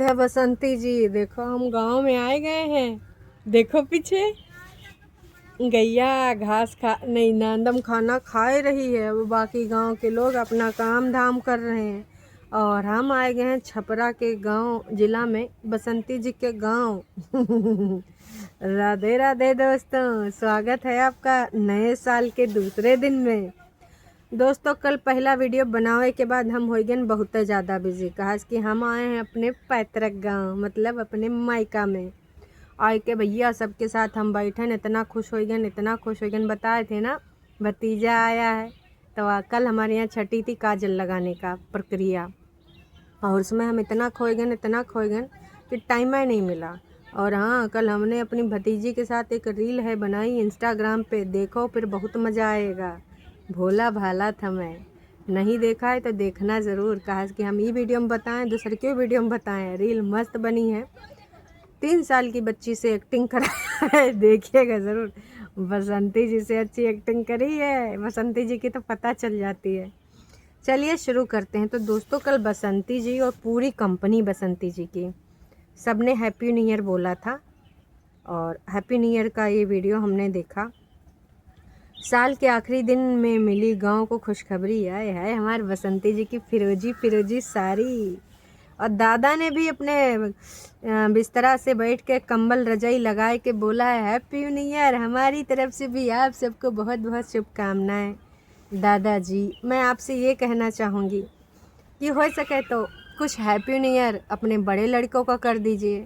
है बसंती जी। देखो हम गांव में आए गए हैं। देखो पीछे गैया घास खा नहीं नंदम खाना खाए रही है। वो बाकी गांव के लोग अपना काम धाम कर रहे हैं और हम आए गए हैं छपरा के गांव जिला में बसंती जी के गांव। राधे राधे दोस्तों, स्वागत है आपका नए साल के दूसरे दिन में। दोस्तों कल पहला वीडियो बनावे के बाद हम हो गए बहुत ज़्यादा बिजी, कहा कि हम आए हैं अपने पैतृक गांव, मतलब अपने मायका में। आए के भैया सबके साथ हम बैठे न, इतना खुश हो गए, इतना खुश हो गए। बताए थे ना भतीजा आया है, तो कल हमारे यहाँ छठी थी काजल लगाने का प्रक्रिया, और उसमें हम इतना खोए गए, इतना खोए गए कि टाइम ही नहीं मिला। और हाँ, कल हमने अपनी भतीजी के साथ एक रील है बनाई इंस्टाग्राम पे, देखो फिर बहुत मज़ा आएगा। भोला भाला था मैं, नहीं देखा है तो देखना ज़रूर। कहा कि हम ये वीडियो में बताएं, दूसरे क्यों वीडियो में बताएं। रील मस्त बनी है, 3 साल की बच्ची से एक्टिंग कराया है, देखिएगा ज़रूर। बसंती जी से अच्छी एक्टिंग करी है, बसंती जी की तो पता चल जाती है। चलिए शुरू करते हैं। तो दोस्तों कल बसंती जी और पूरी कंपनी बसंती जी की सबने हैप्पी न्यू ईयर बोला था, और हैप्पी न्यू ईयर का ये वीडियो हमने देखा। साल के आखिरी दिन में मिली गांव को खुशखबरी, आए है हमारे बसंती जी की फिरोजी फिरोजी साड़ी। और दादा ने भी अपने बिस्तरा से बैठ के कंबल रजाई लगाए के बोला है हैप्पी न्यू ईयर, हमारी तरफ से भी आप सबको बहुत बहुत शुभकामनाएं। दादाजी मैं आपसे ये कहना चाहूँगी कि हो सके तो कुछ हैप्पी न्यू ईयर अपने बड़े लड़कों का कर दीजिए।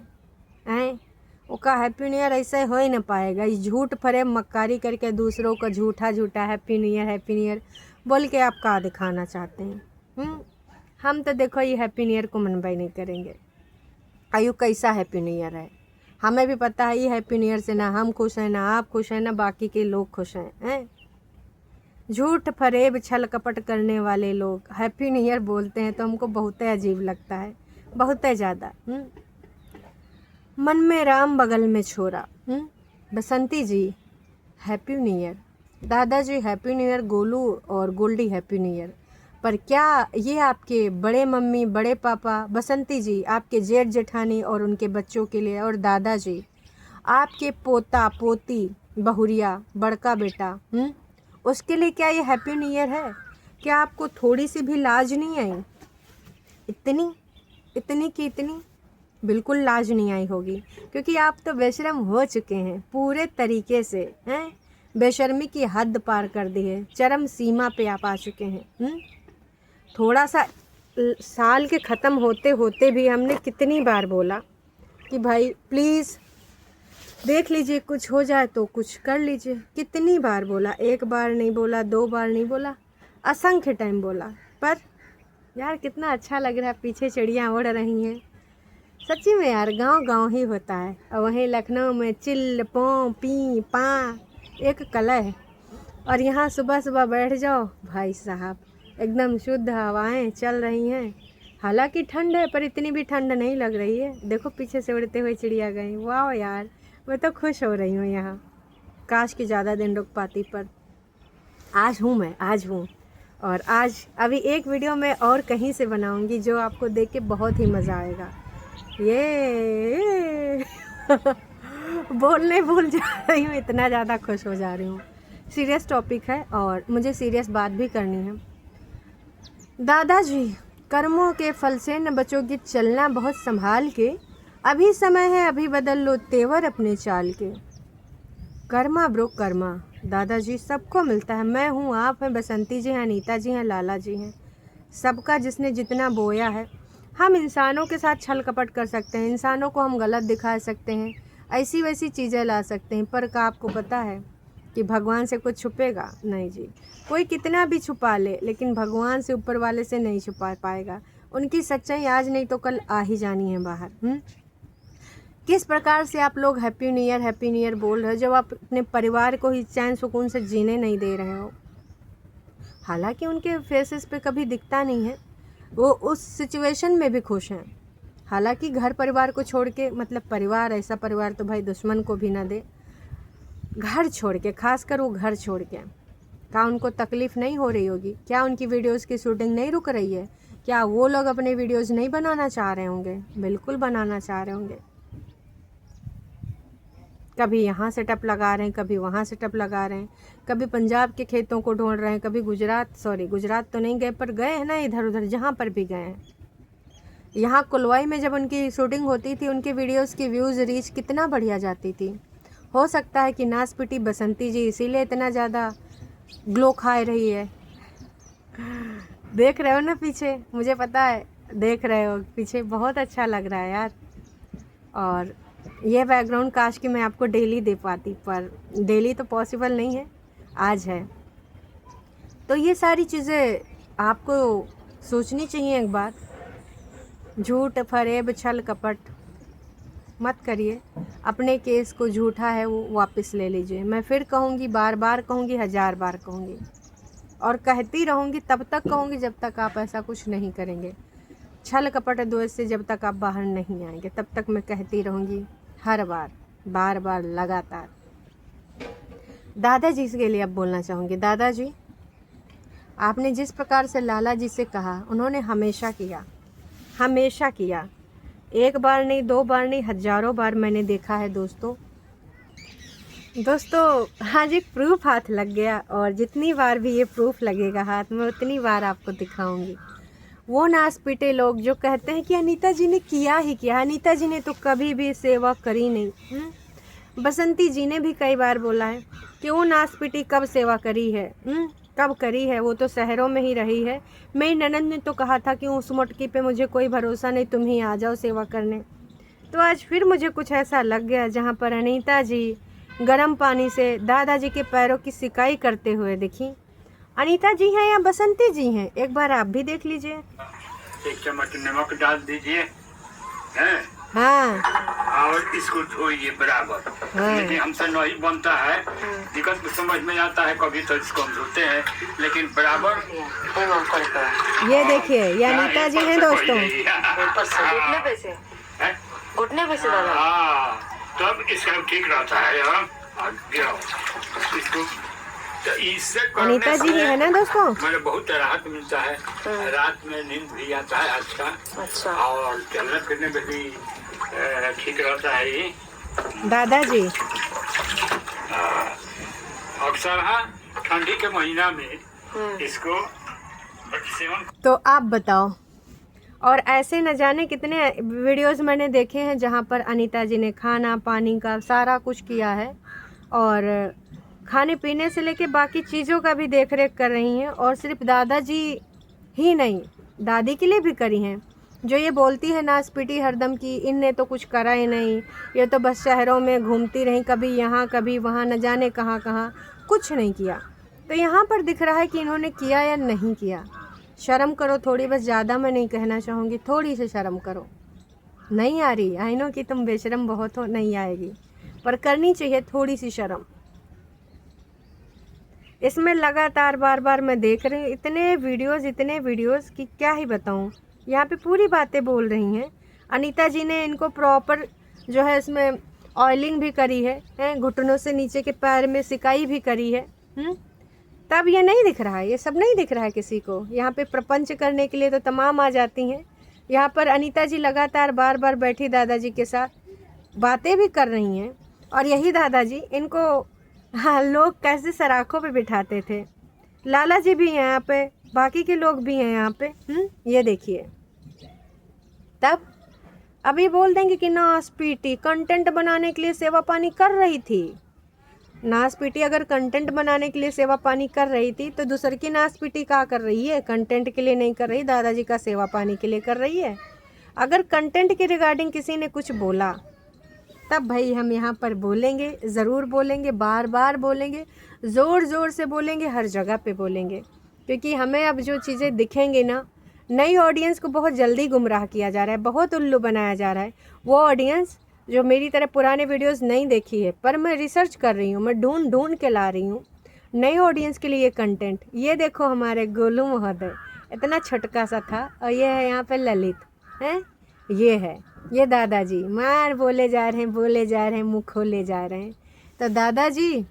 हैं उसका हैप्पी न्यू ईयर ऐसे हो ही ना पाएगा। ये झूठ फरेब मक्कारी करके दूसरों को झूठा झूठा हैप्पी न्यू ईयर बोल के आप का दिखाना चाहते हैं। हम तो देखो ये हैप्पी न्यू ईयर को मनवा ही नहीं करेंगे। आयु कैसा हैप्पी न्यू ईयर है, हमें भी पता है ये हैप्पी न्यू ईयर से ना हम खुश हैं, ना आप खुश हैं, ना बाकी के लोग खुश हैं। झूठ फरेब छल कपट करने वाले लोग हैप्पी न्यू ईयर बोलते हैं तो हमको बहुत अजीब लगता है, बहुत ज़्यादा। मन में राम बगल में छोरा। बसंती जी हैप्पी न्यू ईयर, दादाजी हैप्पी न्यू ईयर, गोलू और गोल्डी हैप्पी न्यू ईयर। पर क्या ये आपके बड़े मम्मी बड़े पापा बसंती जी आपके जेठ जेठानी और उनके बच्चों के लिए, और दादाजी आपके पोता पोती बहुरिया बड़का बेटा उसके लिए क्या ये हैप्पी न्यू ईयर है? क्या आपको थोड़ी सी भी लाज नहीं आई? इतनी इतनी की इतनी बिल्कुल लाज नहीं आई होगी, क्योंकि आप तो बेशर्म हो चुके हैं पूरे तरीके से। हैं बेशर्मी की हद पार कर दी है, चरम सीमा पे आप आ चुके हैं। थोड़ा सा साल के ख़त्म होते होते भी हमने कितनी बार बोला कि भाई प्लीज़ देख लीजिए, कुछ हो जाए तो कुछ कर लीजिए। कितनी बार बोला, एक बार नहीं बोला, 2 बार नहीं बोला, असंख्य टाइम बोला। पर यार कितना अच्छा लग रहा है, पीछे चिड़ियाँ उड़ रही हैं। सच्ची में यार गांव गांव ही होता है। और वहीं लखनऊ में चिल पों पी पा एक कला है, और यहाँ सुबह सुबह बैठ जाओ भाई साहब, एकदम शुद्ध हवाएं चल रही हैं। हालांकि ठंड है पर इतनी भी ठंड नहीं लग रही है। देखो पीछे से उड़ते हुए चिड़िया गई, वाह यार मैं तो खुश हो रही हूँ यहाँ। काश कि ज़्यादा दिन रुक पाती, पर आज हूँ। और आज अभी एक वीडियो मैं और कहीं से बनाऊँगी जो आपको देख के बहुत ही मज़ा आएगा। ये बोलने भूल जा रही हूँ, इतना ज़्यादा खुश हो जा रही हूँ। सीरियस टॉपिक है और मुझे सीरियस बात भी करनी है। दादाजी कर्मों के फल से न बचोगे, चलना बहुत संभाल के, अभी समय है अभी बदल लो तेवर अपने चाल के। कर्मा ब्रो कर्मा दादाजी सबको मिलता है। मैं हूँ, आप हैं, बसंती जी हैं, अनीता जी हैं, लाला जी हैं। सबका जिसने जितना बोया है। हम इंसानों के साथ छल कपट कर सकते हैं, इंसानों को हम गलत दिखा सकते हैं, ऐसी वैसी चीज़ें ला सकते हैं, पर क्या आपको पता है कि भगवान से कुछ छुपेगा? नहीं जी, कोई कितना भी छुपा ले लेकिन भगवान से ऊपर वाले से नहीं छुपा पाएगा। उनकी सच्चाई आज नहीं तो कल आ ही जानी है बाहर। किस प्रकार से आप लोग हैप्पी न्यू ईयर बोल रहे हो जब आप अपने परिवार को ही चैन सुकून से जीने नहीं दे रहे हो? हालांकि उनके फेसेस पे कभी दिखता नहीं है, वो उस सिचुएशन में भी खुश हैं। हालांकि घर परिवार को छोड़ के, मतलब परिवार ऐसा परिवार तो भाई दुश्मन को भी ना दे, घर छोड़ के, खासकर वो घर छोड़ के, क्या उनको तकलीफ़ नहीं हो रही होगी? क्या उनकी वीडियोस की शूटिंग नहीं रुक रही है? क्या वो लोग अपने वीडियोज़ नहीं बनाना चाह रहे होंगे? बिल्कुल बनाना चाह रहे होंगे। कभी यहाँ सेटअप लगा रहे हैं, कभी वहाँ सेटअप लगा रहे हैं, कभी पंजाब के खेतों को ढूंढ रहे हैं, कभी गुजरात तो नहीं गए, पर गए हैं ना इधर उधर जहाँ पर भी गए हैं। यहाँ कुलवाई में जब उनकी शूटिंग होती थी, उनके वीडियोस की व्यूज़ रीच कितना बढ़िया जाती थी। हो सकता है कि नासपिटी बसंती जी इसीलिए इतना ज़्यादा ग्लो खा रही है। देख रहे हो ना पीछे, मुझे पता है देख रहे हो पीछे, बहुत अच्छा लग रहा है यार। और ये बैकग्राउंड काश कि मैं आपको डेली दे पाती, पर डेली तो पॉसिबल नहीं है, आज है। तो ये सारी चीज़ें आपको सोचनी चाहिए एक बार। झूठ फरेब छल कपट मत करिए, अपने केस को झूठा है वो वापस ले लीजिए। मैं फिर कहूँगी, बार बार कहूँगी, 1000 बार कहूँगी, और कहती रहूँगी, तब तक कहूँगी जब तक आप ऐसा कुछ नहीं करेंगे। छल कपट द्वेष से जब तक आप बाहर नहीं आएंगे, तब तक मैं कहती रहूँगी, हर बार, बार बार, लगातार। दादाजी के लिए अब बोलना चाहूँगी। दादाजी, आपने जिस प्रकार से लाला जी से कहा, उन्होंने हमेशा किया, हमेशा किया। एक बार नहीं, 2 बार नहीं, हज़ारों बार मैंने देखा है दोस्तों। आज एक प्रूफ हाथ लग गया, और जितनी बार भी ये प्रूफ लगेगा हाथ में, उतनी बार आपको दिखाऊंगी। वो नास पीटे लोग जो कहते हैं कि अनीता जी ने किया ही किया, अनीता जी ने तो कभी भी सेवा करी नहीं। बसंती जी ने भी कई बार बोला है कि वो नास पीटी कब सेवा करी है, कब करी है, वो तो शहरों में ही रही है। मेरी ननद ने तो कहा था कि उस मोटकी पे मुझे कोई भरोसा नहीं, तुम ही आ जाओ सेवा करने। तो आज फिर मुझे कुछ ऐसा लग गया जहाँ पर अनीता जी गर्म पानी से दादाजी के पैरों की सिकाई करते हुए दिखी। अनीता जी हैं या बसंती जी हैं, एक बार आप भी देख लीजिए। 1 चम्मच नमक डाल दीजिए, हैं? हाँ, और इसको धोइए बराबर। लेकिन हमसे नहीं बनता है, दिक्कत तो समझ में आता है, कभी तो इसको हम धोते हैं, लेकिन बराबर। ये देखिए, ये अनीता जी हैं दोस्तों। घुटने पे से दादा, हाँ, तब इसका ठीक रहता है। इसको तो इससे अनीता जी ही है ना दोस्तों। मुझे बहुत राहत मिलता है, रात में नींद भी आता है अच्छा, और चलने फिरने में भी ठीक रहता है ये। दादाजी अक्सर ठंडी के महीना में इसको सेवन। तो आप बताओ, और ऐसे न जाने कितने वीडियोस मैंने देखे हैं जहाँ पर अनीता जी ने खाना पानी का सारा कुछ किया है, और खाने पीने से लेके बाकी चीज़ों का भी देख रेख कर रही हैं। और सिर्फ दादाजी ही नहीं, दादी के लिए भी करी हैं। जो ये बोलती है नासपीटी हरदम की इनने तो कुछ करा ही नहीं, ये तो बस शहरों में घूमती रहीं, कभी यहाँ कभी वहाँ, न जाने कहाँ कहाँ, कुछ नहीं किया। तो यहाँ पर दिख रहा है कि इन्होंने किया या नहीं किया। शर्म करो थोड़ी, बस ज़्यादा मैं नहीं कहना चाहूँगी, थोड़ी सी शर्म करो। नहीं आ रही, आई नो कि तुम बेशरम बहुत हो, नहीं आएगी, पर करनी चाहिए थोड़ी सी शर्म। इसमें लगातार बार बार मैं देख रही हूँ इतने वीडियोस कि क्या ही बताऊँ। यहाँ पे पूरी बातें बोल रही हैं। अनीता जी ने इनको प्रॉपर जो है इसमें ऑयलिंग भी करी है, घुटनों से नीचे के पैर में सिकाई भी करी है। तब ये नहीं दिख रहा है, ये सब नहीं दिख रहा है किसी को। यहाँ पे प्रपंच करने के लिए तो तमाम आ जाती हैं। यहाँ पर अनीता जी लगातार बार बार बैठी दादाजी के साथ बातें भी कर रही हैं। और यही दादाजी इनको लोग कैसे सराखों पे बिठाते थे। लाला जी भी हैं यहाँ पे, बाकी के लोग भी हैं यहाँ पे। ये देखिए, तब अभी बोल देंगे कि नासपीटी कंटेंट बनाने के लिए सेवा पानी कर रही थी। नासपीटी अगर कंटेंट बनाने के लिए सेवा पानी कर रही थी तो दूसर की नासपीटी क्या कर रही है? कंटेंट के लिए नहीं कर रही, दादाजी का सेवा पानी के लिए कर रही है। अगर कंटेंट के रिगार्डिंग किसी ने कुछ बोला तब भाई हम यहाँ पर बोलेंगे, ज़रूर बोलेंगे, बार बार बोलेंगे, ज़ोर ज़ोर से बोलेंगे, हर जगह पे बोलेंगे। क्योंकि हमें अब जो चीज़ें दिखेंगी ना, नई ऑडियंस को बहुत जल्दी गुमराह किया जा रहा है, बहुत उल्लू बनाया जा रहा है। वो ऑडियंस जो मेरी तरह पुराने वीडियोस नहीं देखी है, पर मैं रिसर्च कर रही हूँ, मैं ढूंढ के ला रही हूँ नई ऑडियंस के लिए कंटेंट। ये देखो हमारे गोलू महोदय, इतना छोटका सा था, और ये है यहाँ पे ललित हैं, ये दादाजी मार बोले जा रहे हैं, मुँह खोले जा रहे हैं। तो दादाजी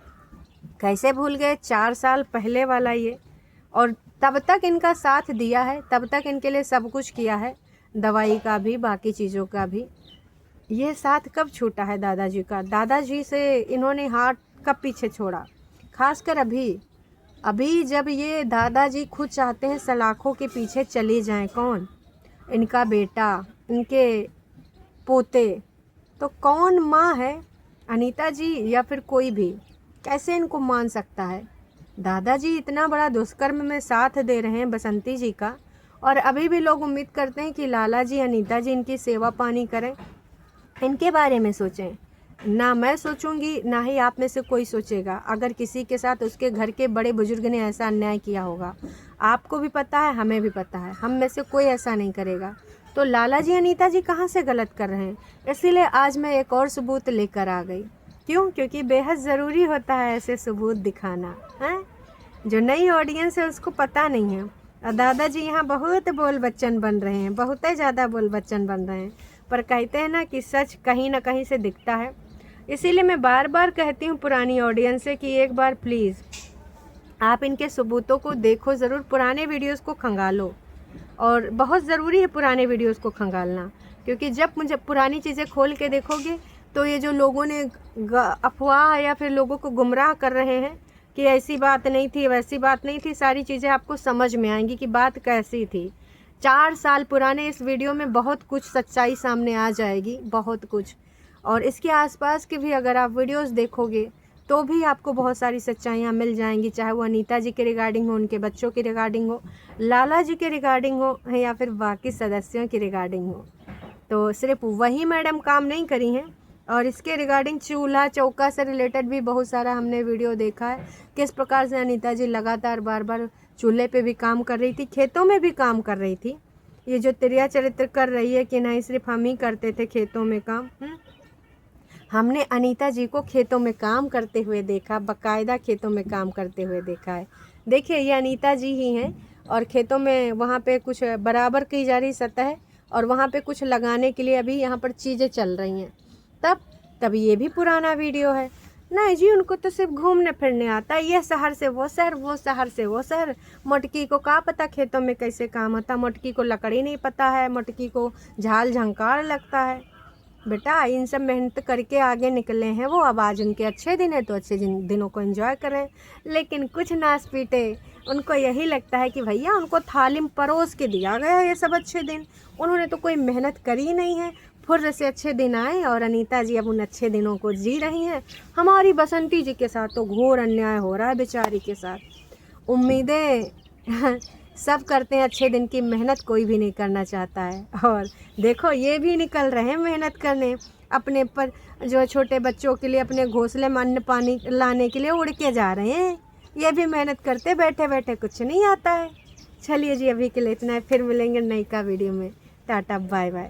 कैसे भूल गए 4 साल पहले वाला ये, और तब तक इनका साथ दिया है, तब तक इनके लिए सब कुछ किया है, दवाई का भी, बाकी चीज़ों का भी। ये साथ कब छूटा है दादाजी का? दादाजी से इन्होंने हाथ कब पीछे छोड़ा? खासकर अभी जब ये दादाजी खुद चाहते हैं सलाखों के पीछे चले जाएं। कौन? इनका बेटा, इनके पोते। तो कौन माँ है? अनीता जी या फिर कोई भी? कैसे इनको मान सकता है? दादाजी इतना बड़ा दुष्कर्म में साथ दे रहे हैं बसंती जी का, और अभी भी लोग उम्मीद करते हैं कि लाला जी, अनीता जी इनकी सेवा पानी करें, इनके बारे में सोचें। ना मैं सोचूंगी, ना ही आप में से कोई सोचेगा। अगर किसी के साथ उसके घर के बड़े बुजुर्ग ने ऐसा अन्याय किया होगा, आपको भी पता है, हमें भी पता है, हम में से कोई ऐसा नहीं करेगा। तो लाला जी, अनीता जी कहाँ से गलत कर रहे हैं? इसीलिए आज मैं एक और सबूत लेकर आ गई। क्यों? क्योंकि बेहद ज़रूरी होता है ऐसे सबूत दिखाना, हैं? जो नई ऑडियंस है उसको पता नहीं है। और दादाजी यहाँ बहुत बोल बच्चन बन रहे हैं, बहुत ही ज़्यादा बोल बच्चन बन रहे हैं। पर कहते हैं ना कि सच कहीं ना कहीं से दिखता है। इसीलिए मैं बार बार कहती हूँ पुरानी ऑडियंस से कि एक बार प्लीज़ आप इनके सबूतों को देखो ज़रूर, पुराने वीडियोस को खंगालो। और बहुत ज़रूरी है पुराने वीडियोस को खंगालना, क्योंकि जब मुझे पुरानी चीज़ें खोल के देखोगे तो ये जो लोगों ने अफवाह या फिर लोगों को गुमराह कर रहे हैं कि ऐसी बात नहीं थी, वैसी बात नहीं थी, सारी चीज़ें आपको समझ में आएंगी कि बात कैसी थी। 4 साल पुराने इस वीडियो में बहुत कुछ सच्चाई सामने आ जाएगी, बहुत कुछ। और इसके आसपास के भी अगर आप वीडियोस देखोगे तो भी आपको बहुत सारी सच्चाइयाँ मिल जाएंगी, चाहे वो अनीता जी के रिगार्डिंग हो, उनके बच्चों के रिगार्डिंग हो, लाला जी के रिगार्डिंग हो, या फिर बाकी सदस्यों की रिगार्डिंग हो। तो सिर्फ वही मैडम काम नहीं करी हैं, और इसके रिगार्डिंग चूल्हा चौका से रिलेटेड भी बहुत सारा हमने वीडियो देखा है, किस प्रकार से अनीता जी लगातार बार बार चूल्हे पे भी काम कर रही थी, खेतों में भी काम कर रही थी। ये जो तिरिया चरित्र कर रही है कि नहीं सिर्फ हम ही करते थे खेतों में काम, हमने अनीता जी को खेतों में काम करते हुए देखा, बाकायदा खेतों में काम करते हुए देखा है। देखिए ये अनीता जी ही हैं, और खेतों में वहाँ पे कुछ बराबर की जा रही सतह, और वहाँ पे कुछ लगाने के लिए अभी यहाँ पर चीज़ें चल रही हैं। तब ये भी पुराना वीडियो है। नहीं जी, उनको तो सिर्फ घूमने फिरने आता है, ये शहर से वो शहर, वो शहर से वो शहर। मटकी को क्या पता खेतों में कैसे काम होता, मटकी को लकड़ी नहीं पता है, मटकी को झाल झंकार लगता है। बेटा इन सब मेहनत करके आगे निकले हैं वो, अब आज उनके अच्छे दिन है तो अच्छे दिनों को एंजॉय करें। लेकिन कुछ नास पीटे, उनको यही लगता है कि भैया उनको थाली में परोस के दिया गया ये सब अच्छे दिन, उन्होंने तो कोई मेहनत करी नहीं है, फुर्र से अच्छे दिन आए, और अनीता जी अब उन अच्छे दिनों को जी रही हैं। हमारी बसंती जी के साथ तो घोर अन्याय हो रहा है बेचारी के साथ। उम्मीदें सब करते हैं, अच्छे दिन की मेहनत कोई भी नहीं करना चाहता है। और देखो ये भी निकल रहे हैं मेहनत करने अपने पर, जो छोटे बच्चों के लिए अपने घोंसले में अन्न पानी लाने के लिए उड़ के जा रहे हैं। ये भी मेहनत करते बैठे बैठे, कुछ नहीं आता है। चलिए जी अभी के लिए इतना है, फिर मिलेंगे नई का वीडियो में। Tata bye bye.